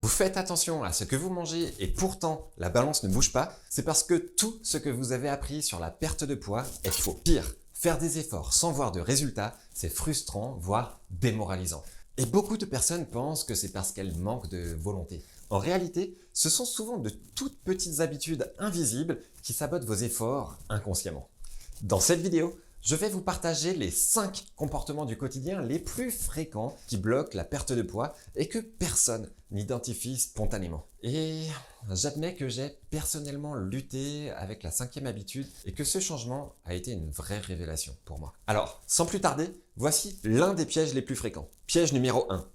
Vous faites attention à ce que vous mangez et pourtant la balance ne bouge pas, c'est parce que tout ce que vous avez appris sur la perte de poids est faux. Pire, faire des efforts sans voir de résultats, c'est frustrant, voire démoralisant. Et beaucoup de personnes pensent que c'est parce qu'elles manquent de volonté. En réalité, ce sont souvent de toutes petites habitudes invisibles qui sabotent vos efforts inconsciemment. Dans cette vidéo, je vais vous partager les 5 comportements du quotidien les plus fréquents qui bloquent la perte de poids et que personne n'identifie spontanément. Et j'admets que j'ai personnellement lutté avec la 5e habitude et que ce changement a été une vraie révélation pour moi. Alors, sans plus tarder, voici l'un des pièges les plus fréquents. Piège numéro 1.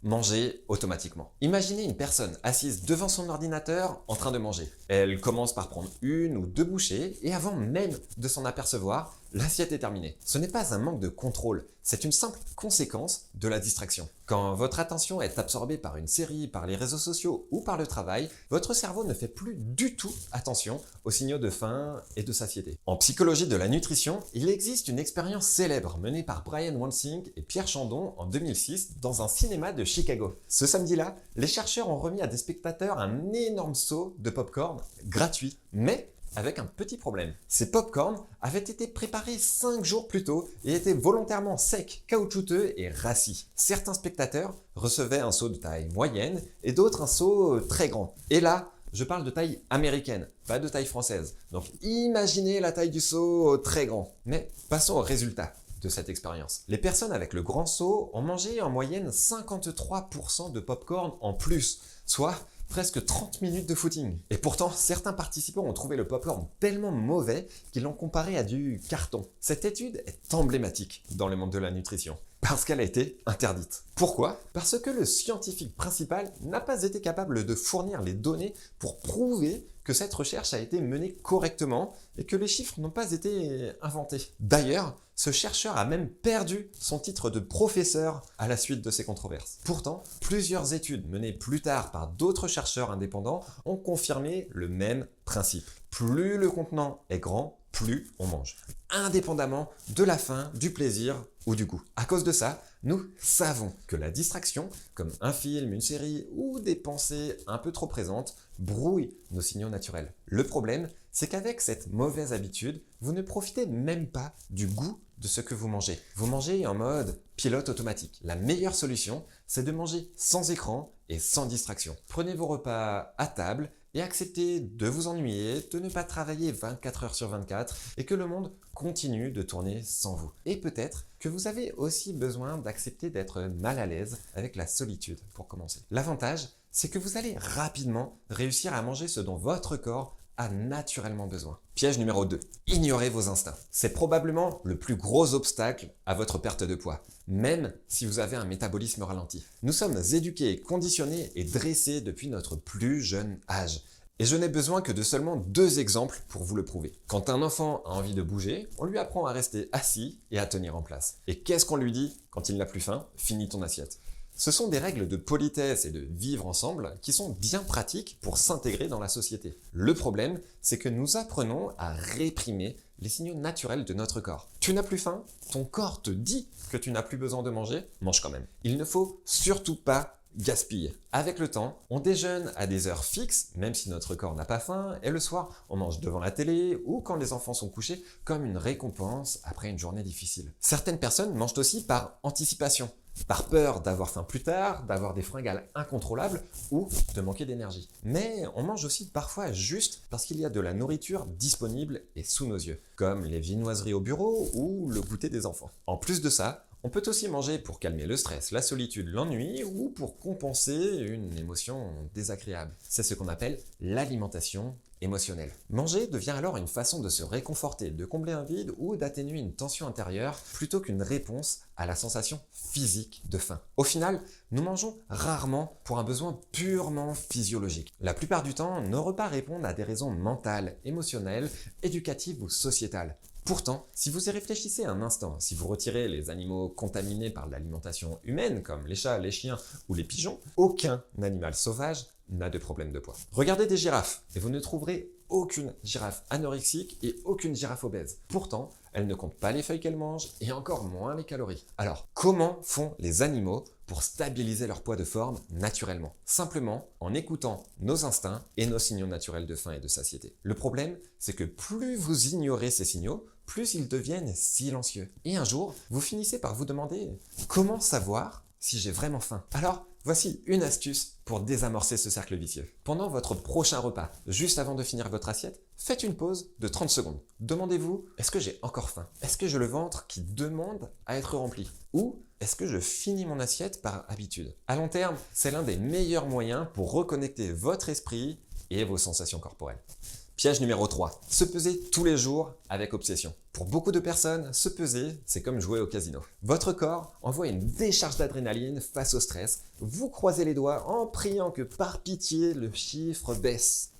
Manger automatiquement. Imaginez une personne assise devant son ordinateur en train de manger. Elle commence par prendre 1 ou 2 bouchées et avant même de s'en apercevoir, l'assiette est terminée. Ce n'est pas un manque de contrôle, c'est une simple conséquence de la distraction. Quand votre attention est absorbée par une série, par les réseaux sociaux ou par le travail, votre cerveau ne fait plus du tout attention aux signaux de faim et de satiété. En psychologie de la nutrition, il existe une expérience célèbre menée par Brian Wansink et Pierre Chandon en 2006 dans un cinéma de Chicago. Ce samedi-là, les chercheurs ont remis à des spectateurs un énorme seau de pop-corn gratuit, mais avec un petit problème. Ces pop-corn avaient été préparés 5 jours plus tôt et étaient volontairement secs, caoutchouteux et rassis. Certains spectateurs recevaient un seau de taille moyenne et d'autres un seau très grand. Et là, je parle de taille américaine, pas de taille française. Donc imaginez la taille du seau très grand. Mais passons au résultat de cette expérience. Les personnes avec le grand seau ont mangé en moyenne 53% de pop-corn en plus, soit presque 30 minutes de footing. Et pourtant, certains participants ont trouvé le popcorn tellement mauvais qu'ils l'ont comparé à du carton. Cette étude est emblématique dans le monde de la nutrition, parce qu'elle a été interdite. Pourquoi? Parce que le scientifique principal n'a pas été capable de fournir les données pour prouver que cette recherche a été menée correctement et que les chiffres n'ont pas été inventés. D'ailleurs, ce chercheur a même perdu son titre de professeur à la suite de ces controverses. Pourtant, plusieurs études menées plus tard par d'autres chercheurs indépendants ont confirmé le même principe. Plus le contenant est grand, plus on mange, indépendamment de la faim, du plaisir ou du goût. À cause de ça, nous savons que la distraction, comme un film, une série ou des pensées un peu trop présentes, brouille nos signaux naturels. Le problème, c'est qu'avec cette mauvaise habitude, vous ne profitez même pas du goût de ce que vous mangez. Vous mangez en mode pilote automatique. La meilleure solution, c'est de manger sans écran et sans distraction. Prenez vos repas à table et acceptez de vous ennuyer, de ne pas travailler 24 heures sur 24 et que le monde continue de tourner sans vous. Et peut-être que vous avez aussi besoin d'accepter d'être mal à l'aise avec la solitude pour commencer. L'avantage, c'est que vous allez rapidement réussir à manger ce dont votre corps a naturellement besoin. Piège numéro 2. Ignorez vos instincts. C'est probablement le plus gros obstacle à votre perte de poids, même si vous avez un métabolisme ralenti. Nous sommes éduqués, conditionnés et dressés depuis notre plus jeune âge. Et je n'ai besoin que de seulement 2 exemples pour vous le prouver. Quand un enfant a envie de bouger, on lui apprend à rester assis et à tenir en place. Et qu'est-ce qu'on lui dit quand il n'a plus faim? Finis ton assiette. Ce sont des règles de politesse et de vivre ensemble qui sont bien pratiques pour s'intégrer dans la société. Le problème, c'est que nous apprenons à réprimer les signaux naturels de notre corps. Tu n'as plus faim? Ton corps te dit que tu n'as plus besoin de manger? Mange quand même. Il ne faut surtout pas gaspiller. Avec le temps, on déjeune à des heures fixes, même si notre corps n'a pas faim, et le soir, on mange devant la télé ou quand les enfants sont couchés, comme une récompense après une journée difficile. Certaines personnes mangent aussi par anticipation, par peur d'avoir faim plus tard, d'avoir des fringales incontrôlables ou de manquer d'énergie. Mais on mange aussi parfois juste parce qu'il y a de la nourriture disponible et sous nos yeux, comme les viennoiseries au bureau ou le goûter des enfants. En plus de ça, on peut aussi manger pour calmer le stress, la solitude, l'ennui ou pour compenser une émotion désagréable. C'est ce qu'on appelle l'alimentation émotionnelle. Manger devient alors une façon de se réconforter, de combler un vide ou d'atténuer une tension intérieure plutôt qu'une réponse à la sensation physique de faim. Au final, nous mangeons rarement pour un besoin purement physiologique. La plupart du temps, nos repas répondent à des raisons mentales, émotionnelles, éducatives ou sociétales. Pourtant, si vous y réfléchissez un instant, si vous retirez les animaux contaminés par l'alimentation humaine, comme les chats, les chiens ou les pigeons, aucun animal sauvage n'a de problème de poids. Regardez des girafes et vous ne trouverez aucune girafe anorexique et aucune girafe obèse. Pourtant, elle ne compte pas les feuilles qu'elle mange et encore moins les calories. Alors, comment font les animaux pour stabiliser leur poids de forme naturellement? Simplement en écoutant nos instincts et nos signaux naturels de faim et de satiété. Le problème, c'est que plus vous ignorez ces signaux, plus ils deviennent silencieux. Et un jour, vous finissez par vous demander comment savoir si j'ai vraiment faim. Alors, voici une astuce pour désamorcer ce cercle vicieux. Pendant votre prochain repas, juste avant de finir votre assiette, faites une pause de 30 secondes. Demandez-vous, est-ce que j'ai encore faim? Est-ce que j'ai le ventre qui demande à être rempli? Ou est-ce que je finis mon assiette par habitude? À long terme, c'est l'un des meilleurs moyens pour reconnecter votre esprit et vos sensations corporelles. Piège numéro 3, se peser tous les jours avec obsession. Pour beaucoup de personnes, se peser, c'est comme jouer au casino. Votre corps envoie une décharge d'adrénaline face au stress. Vous croisez les doigts en priant que par pitié, le chiffre baisse.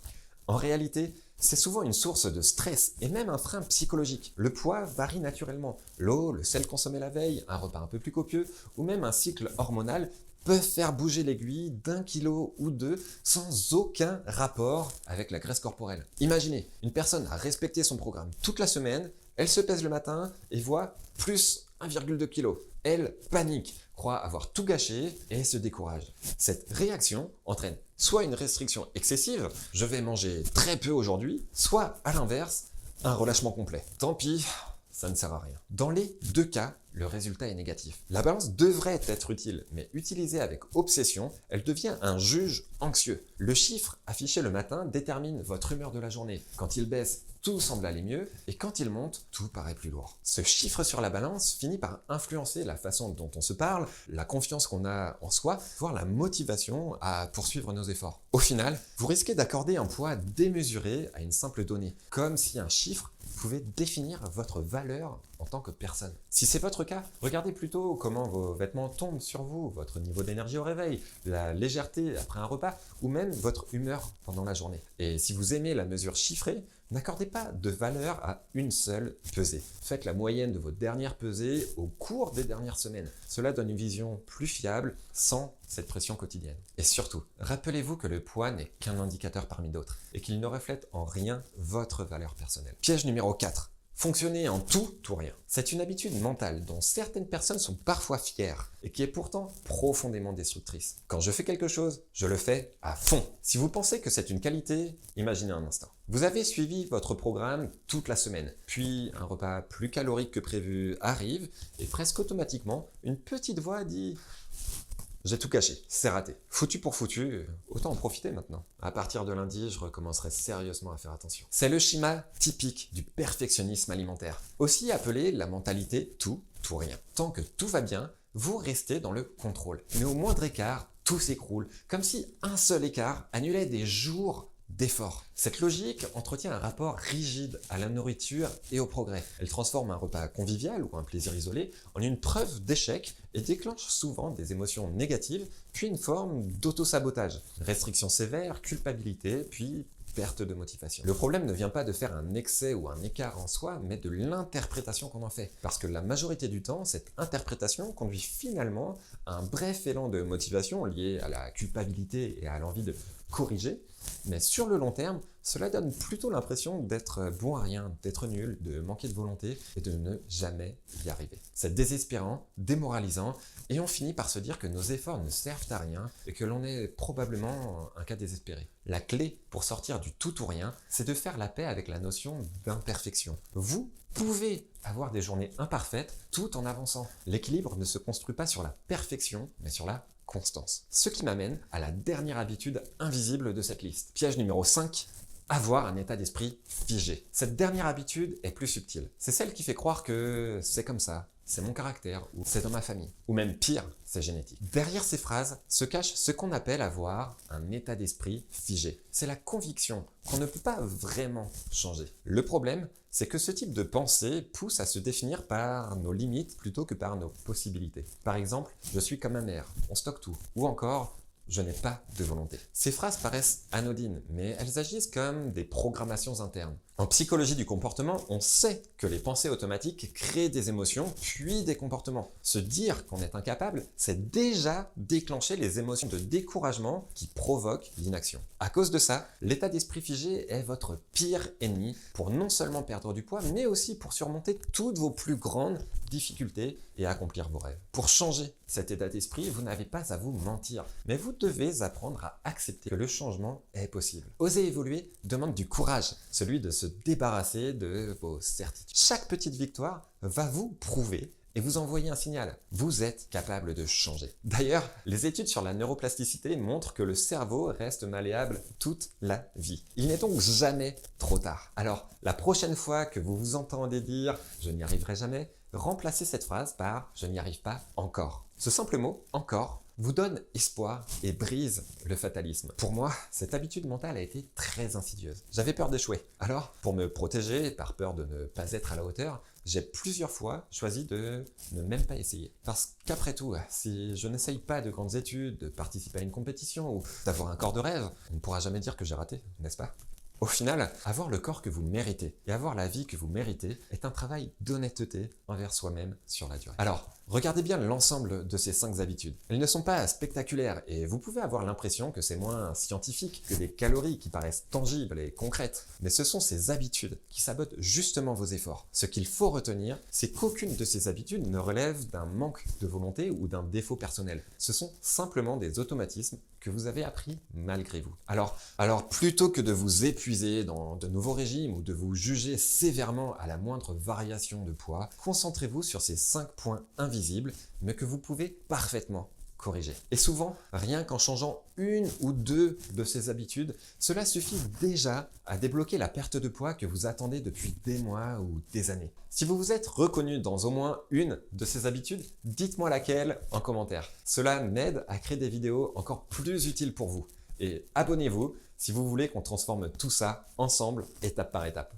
En réalité, c'est souvent une source de stress et même un frein psychologique. Le poids varie naturellement. L'eau, le sel consommé la veille, un repas un peu plus copieux ou même un cycle hormonal peuvent faire bouger l'aiguille d'1 kilo ou 2 sans aucun rapport avec la graisse corporelle. Imaginez, une personne a respecté son programme toute la semaine, elle se pèse le matin et voit plus 1,2 kg. Elle panique, croit avoir tout gâché et se décourage. Cette réaction entraîne soit une restriction excessive, je vais manger très peu aujourd'hui, soit à l'inverse, un relâchement complet. Tant pis, ça ne sert à rien. Dans les deux cas, le résultat est négatif. La balance devrait être utile, mais utilisée avec obsession, elle devient un juge anxieux. Le chiffre affiché le matin détermine votre humeur de la journée. Quand il baisse, tout semble aller mieux, et quand il monte, tout paraît plus lourd. Ce chiffre sur la balance finit par influencer la façon dont on se parle, la confiance qu'on a en soi, voire la motivation à poursuivre nos efforts. Au final, vous risquez d'accorder un poids démesuré à une simple donnée, comme si un chiffre pouvait définir votre valeur en tant que personne. Si c'est votre cas, regardez plutôt comment vos vêtements tombent sur vous, votre niveau d'énergie au réveil, la légèreté après un repas, ou même votre humeur pendant la journée. Et si vous aimez la mesure chiffrée, n'accordez pas de valeur à une seule pesée. Faites la moyenne de vos dernières pesées au cours des dernières semaines. Cela donne une vision plus fiable sans cette pression quotidienne. Et surtout, rappelez-vous que le poids n'est qu'un indicateur parmi d'autres et qu'il ne reflète en rien votre valeur personnelle. Piège numéro 4. Fonctionner en tout ou rien. C'est une habitude mentale dont certaines personnes sont parfois fières et qui est pourtant profondément destructrice. Quand je fais quelque chose, je le fais à fond. Si vous pensez que c'est une qualité, imaginez un instant. Vous avez suivi votre programme toute la semaine, puis un repas plus calorique que prévu arrive et presque automatiquement, une petite voix dit « J'ai tout caché, c'est raté. Foutu pour foutu, autant en profiter maintenant. À partir de lundi, je recommencerai sérieusement à faire attention. » C'est le schéma typique du perfectionnisme alimentaire, aussi appelé la mentalité tout ou rien. Tant que tout va bien, vous restez dans le contrôle. Mais au moindre écart, tout s'écroule, comme si un seul écart annulait des jours d'effort. Cette logique entretient un rapport rigide à la nourriture et au progrès. Elle transforme un repas convivial ou un plaisir isolé en une preuve d'échec et déclenche souvent des émotions négatives, puis une forme d'auto-sabotage. Restriction sévère, culpabilité, puis perte de motivation. Le problème ne vient pas de faire un excès ou un écart en soi, mais de l'interprétation qu'on en fait. Parce que la majorité du temps, cette interprétation conduit finalement à un bref élan de motivation lié à la culpabilité et à l'envie de corriger, mais sur le long terme, cela donne plutôt l'impression d'être bon à rien, d'être nul, de manquer de volonté et de ne jamais y arriver. C'est désespérant, démoralisant, et on finit par se dire que nos efforts ne servent à rien et que l'on est probablement un cas désespéré. La clé pour sortir du tout ou rien, c'est de faire la paix avec la notion d'imperfection. Vous pouvez avoir des journées imparfaites tout en avançant. L'équilibre ne se construit pas sur la perfection, mais sur la constance. Ce qui m'amène à la dernière habitude invisible de cette liste. Piège numéro 5, avoir un état d'esprit figé. Cette dernière habitude est plus subtile. C'est celle qui fait croire que c'est comme ça, c'est mon caractère, ou c'est dans ma famille. Ou même pire, c'est génétique. Derrière ces phrases se cache ce qu'on appelle avoir un état d'esprit figé. C'est la conviction qu'on ne peut pas vraiment changer. Le problème, c'est que ce type de pensée pousse à se définir par nos limites plutôt que par nos possibilités. Par exemple, je suis comme ma mère, on stocke tout. Ou encore, je n'ai pas de volonté. Ces phrases paraissent anodines, mais elles agissent comme des programmations internes. En psychologie du comportement, on sait que les pensées automatiques créent des émotions, puis des comportements. Se dire qu'on est incapable, c'est déjà déclencher les émotions de découragement qui provoquent l'inaction. À cause de ça, l'état d'esprit figé est votre pire ennemi pour non seulement perdre du poids, mais aussi pour surmonter toutes vos plus grandes difficultés et accomplir vos rêves. Pour changer cet état d'esprit, vous n'avez pas à vous mentir, mais vous devez apprendre à accepter que le changement est possible. Oser évoluer demande du courage, celui de se débarrasser de vos certitudes. Chaque petite victoire va vous prouver et vous envoyer un signal. Vous êtes capable de changer. D'ailleurs, les études sur la neuroplasticité montrent que le cerveau reste malléable toute la vie. Il n'est donc jamais trop tard. Alors, la prochaine fois que vous vous entendez dire « je n'y arriverai jamais », remplacez cette phrase par « je n'y arrive pas encore ». Ce simple mot « encore » vous donne espoir et brise le fatalisme. Pour moi, cette habitude mentale a été très insidieuse. J'avais peur d'échouer. Alors, pour me protéger, par peur de ne pas être à la hauteur, j'ai plusieurs fois choisi de ne même pas essayer. Parce qu'après tout, si je n'essaye pas de grandes études, de participer à une compétition ou d'avoir un corps de rêve, on ne pourra jamais dire que j'ai raté, n'est-ce pas ? Au final, avoir le corps que vous méritez et avoir la vie que vous méritez est un travail d'honnêteté envers soi-même sur la durée. Alors, regardez bien l'ensemble de ces 5 habitudes. Elles ne sont pas spectaculaires et vous pouvez avoir l'impression que c'est moins scientifique que des calories qui paraissent tangibles et concrètes. Mais ce sont ces habitudes qui sabotent justement vos efforts. Ce qu'il faut retenir, c'est qu'aucune de ces habitudes ne relève d'un manque de volonté ou d'un défaut personnel. Ce sont simplement des automatismes que vous avez appris malgré vous. Alors plutôt que de vous épuiser dans de nouveaux régimes ou de vous juger sévèrement à la moindre variation de poids, concentrez-vous sur ces 5 points invisibles, mais que vous pouvez parfaitement corriger. Et souvent, rien qu'en changeant 1 ou 2 de ces habitudes, cela suffit déjà à débloquer la perte de poids que vous attendez depuis des mois ou des années. Si vous vous êtes reconnu dans au moins 1 de ces habitudes, dites-moi laquelle en commentaire. Cela m'aide à créer des vidéos encore plus utiles pour vous. Et abonnez-vous si vous voulez qu'on transforme tout ça ensemble, étape par étape.